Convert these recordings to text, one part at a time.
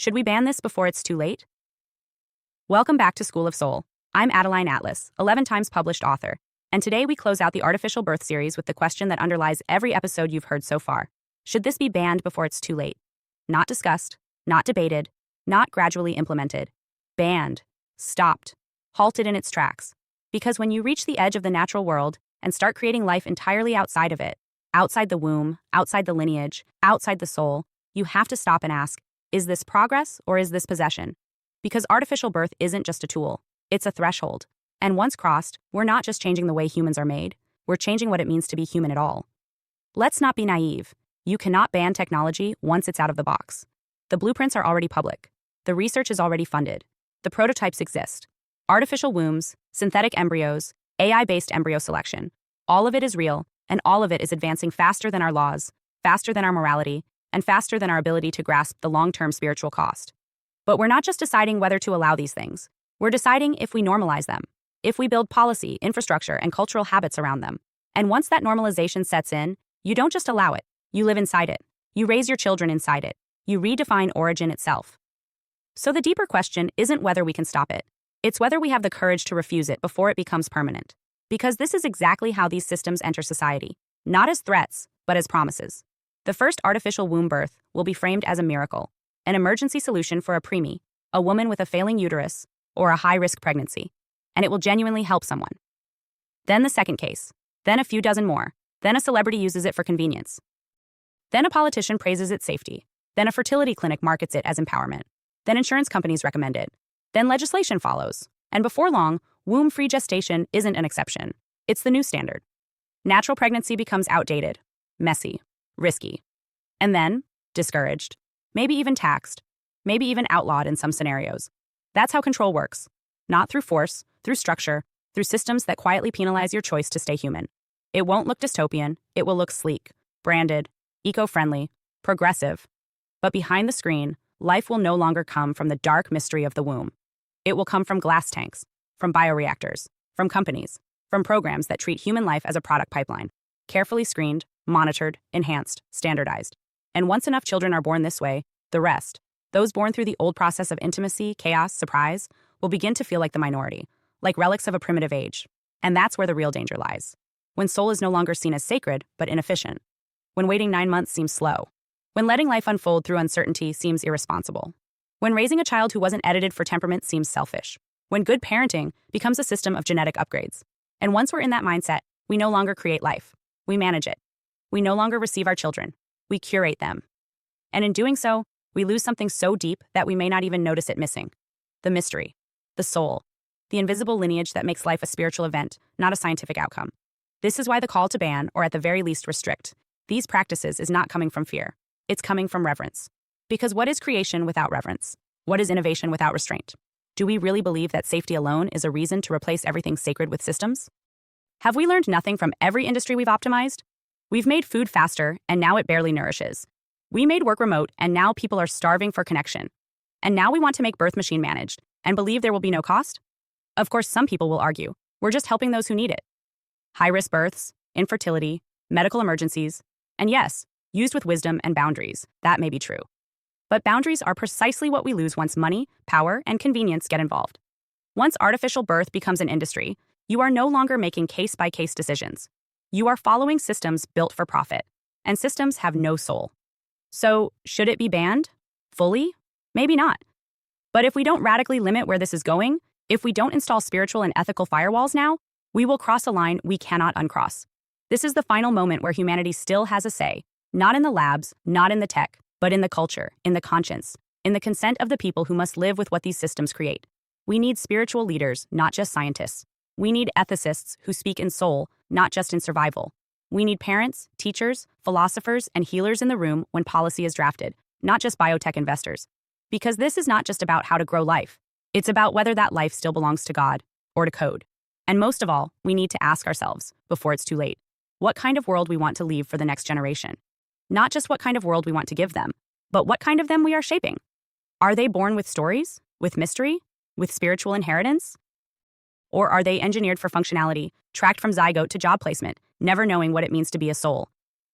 Should we ban this before it's too late? Welcome back to School of Soul. I'm Adeline Atlas, 11 times published author, and today we close out the Artificial Birth series with the question that underlies every episode you've heard so far. Should this be banned before it's too late? Not discussed, not debated, not gradually implemented. Banned, stopped, halted in its tracks. Because when you reach the edge of the natural world and start creating life entirely outside of it, outside the womb, outside the lineage, outside the soul, you have to stop and ask, is this progress or is this possession? Because artificial birth isn't just a tool, it's a threshold. And once crossed, we're not just changing the way humans are made, we're changing what it means to be human at all. Let's not be naive. You cannot ban technology once it's out of the box. The blueprints are already public. The research is already funded. The prototypes exist. Artificial wombs, synthetic embryos, AI-based embryo selection. All of it is real, and all of it is advancing faster than our laws, faster than our morality, and faster than our ability to grasp the long-term spiritual cost. But we're not just deciding whether to allow these things. We're deciding if we normalize them, if we build policy, infrastructure, and cultural habits around them. And once that normalization sets in, you don't just allow it, you live inside it. You raise your children inside it. You redefine origin itself. So the deeper question isn't whether we can stop it. It's whether we have the courage to refuse it before it becomes permanent. Because this is exactly how these systems enter society, not as threats, but as promises. The first artificial womb birth will be framed as a miracle, an emergency solution for a preemie, a woman with a failing uterus, or a high-risk pregnancy, and it will genuinely help someone. Then the second case, then a few dozen more, then a celebrity uses it for convenience. Then a politician praises its safety, then a fertility clinic markets it as empowerment, then insurance companies recommend it, then legislation follows, and before long, womb-free gestation isn't an exception. It's the new standard. Natural pregnancy becomes outdated, messy, risky, and then discouraged, maybe even taxed, maybe even outlawed in some scenarios. That's how control works. Not through force, through structure, through systems that quietly penalize your choice to stay human. It won't look dystopian, it will look sleek, branded, eco-friendly, progressive. But behind the screen, life will no longer come from the dark mystery of the womb. It will come from glass tanks, from bioreactors, from companies, from programs that treat human life as a product pipeline, carefully screened, monitored, enhanced, standardized. And once enough children are born this way, the rest, those born through the old process of intimacy, chaos, surprise, will begin to feel like the minority, like relics of a primitive age. And that's where the real danger lies. When soul is no longer seen as sacred, but inefficient. When waiting 9 months seems slow. When letting life unfold through uncertainty seems irresponsible. When raising a child who wasn't edited for temperament seems selfish. When good parenting becomes a system of genetic upgrades. And once we're in that mindset, we no longer create life. We manage it. We no longer receive our children. We curate them. And in doing so, we lose something so deep that we may not even notice it missing. The mystery. The soul. The invisible lineage that makes life a spiritual event, not a scientific outcome. This is why the call to ban, or at the very least restrict, these practices is not coming from fear. It's coming from reverence. Because what is creation without reverence? What is innovation without restraint? Do we really believe that safety alone is a reason to replace everything sacred with systems? Have we learned nothing from every industry we've optimized? We've made food faster, and now it barely nourishes. We made work remote, and now people are starving for connection. And now we want to make birth machine managed, and believe there will be no cost? Of course, some people will argue, we're just helping those who need it. High-risk births, infertility, medical emergencies, and yes, used with wisdom and boundaries, that may be true. But boundaries are precisely what we lose once money, power, and convenience get involved. Once artificial birth becomes an industry, you are no longer making case-by-case decisions. You are following systems built for profit, and systems have no soul. So, should it be banned? Fully? Maybe not. But if we don't radically limit where this is going, if we don't install spiritual and ethical firewalls now, we will cross a line we cannot uncross. This is the final moment where humanity still has a say, not in the labs, not in the tech, but in the culture, in the conscience, in the consent of the people who must live with what these systems create. We need spiritual leaders, not just scientists. We need ethicists who speak in soul, not just in survival. We need parents, teachers, philosophers, and healers in the room when policy is drafted, not just biotech investors. Because this is not just about how to grow life. It's about whether that life still belongs to God or to code. And most of all, we need to ask ourselves, before it's too late, what kind of world we want to leave for the next generation. Not just what kind of world we want to give them, but what kind of them we are shaping. Are they born with stories, with mystery, with spiritual inheritance? Or are they engineered for functionality, tracked from zygote to job placement, never knowing what it means to be a soul?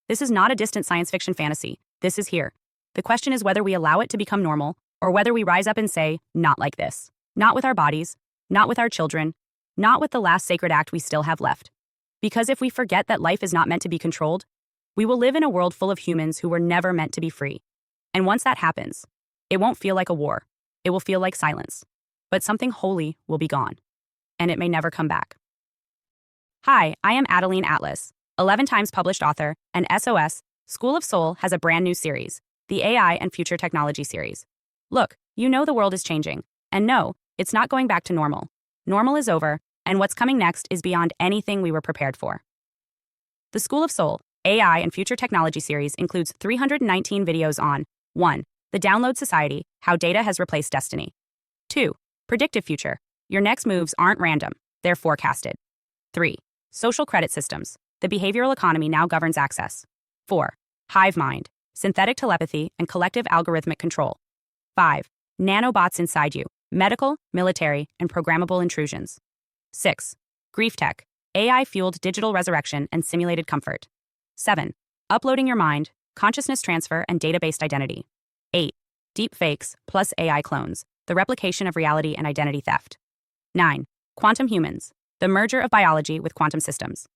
This is not a distant science fiction fantasy. This is here. The question is whether we allow it to become normal, or whether we rise up and say, not like this. Not with our bodies, not with our children, not with the last sacred act we still have left. Because if we forget that life is not meant to be controlled, we will live in a world full of humans who were never meant to be free. And once that happens, it won't feel like a war. It will feel like silence. But something holy will be gone, and it may never come back. Hi, I am Adeline Atlas, 11 times published author, and SOS School of Soul has a brand new series, the AI and Future Technology series. Look, you know the world is changing, and no, it's not going back to normal. Normal is over, and what's coming next is beyond anything we were prepared for. The School of Soul, AI and Future Technology series includes 319 videos on 1. The Download Society, How Data Has Replaced Destiny. 2. Predictive Future, Your next moves aren't random, they're forecasted. 3. Social Credit Systems, The Behavioral Economy Now Governs Access. 4. Hive Mind, Synthetic Telepathy and Collective Algorithmic Control. 5. Nanobots Inside You, Medical, Military, and Programmable Intrusions. 6. Grief Tech, AI-Fueled Digital Resurrection and Simulated Comfort. 7. Uploading Your Mind, Consciousness Transfer and Data-Based Identity. 8. Deep Fakes plus AI Clones, The Replication of Reality and Identity Theft. 9. Quantum Humans, The Merger of Biology with Quantum Systems.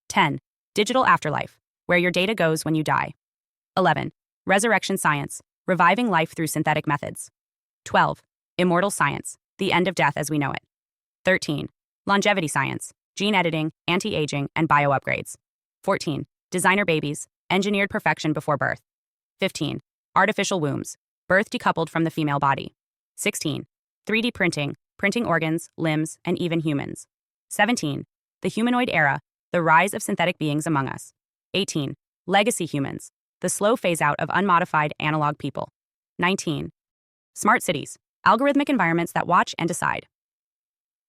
10. Digital Afterlife, Where Your Data Goes When You Die. 11. Resurrection Science, Reviving Life Through Synthetic Methods. 12. Immortal Science, The End of Death as We Know It. 13. Longevity Science, Gene Editing, Anti-Aging, and Bio-Upgrades. 14. Designer Babies, Engineered Perfection Before Birth. 15. Artificial Wombs, Birth Decoupled from the Female Body. 16. 3D Printing, Printing Organs, Limbs, and even humans. 17. The Humanoid Era, The Rise of Synthetic Beings Among Us. 18. Legacy Humans, The Slow Phase-Out of Unmodified Analog People. 19. Smart Cities, Algorithmic Environments That Watch and Decide.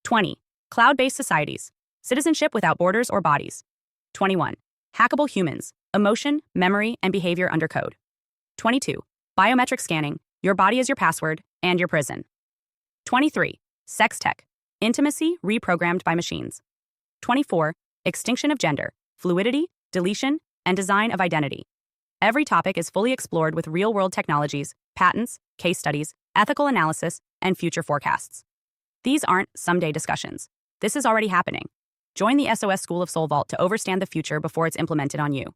20. Cloud-Based Societies, Citizenship Without Borders or Bodies. 21. Hackable Humans, Emotion, Memory, and Behavior Under Code. 22. Biometric Scanning, Your Body is Your Password and Your Prison. 23. Sex Tech, Intimacy Reprogrammed by Machines. 24. Extinction of Gender, Fluidity, Deletion, and Design of Identity. Every topic is fully explored with real-world technologies, patents, case studies, ethical analysis, and future forecasts. These aren't someday discussions. This is already happening. Join the SOS School of Soul Vault to overstand the future before it's implemented on you.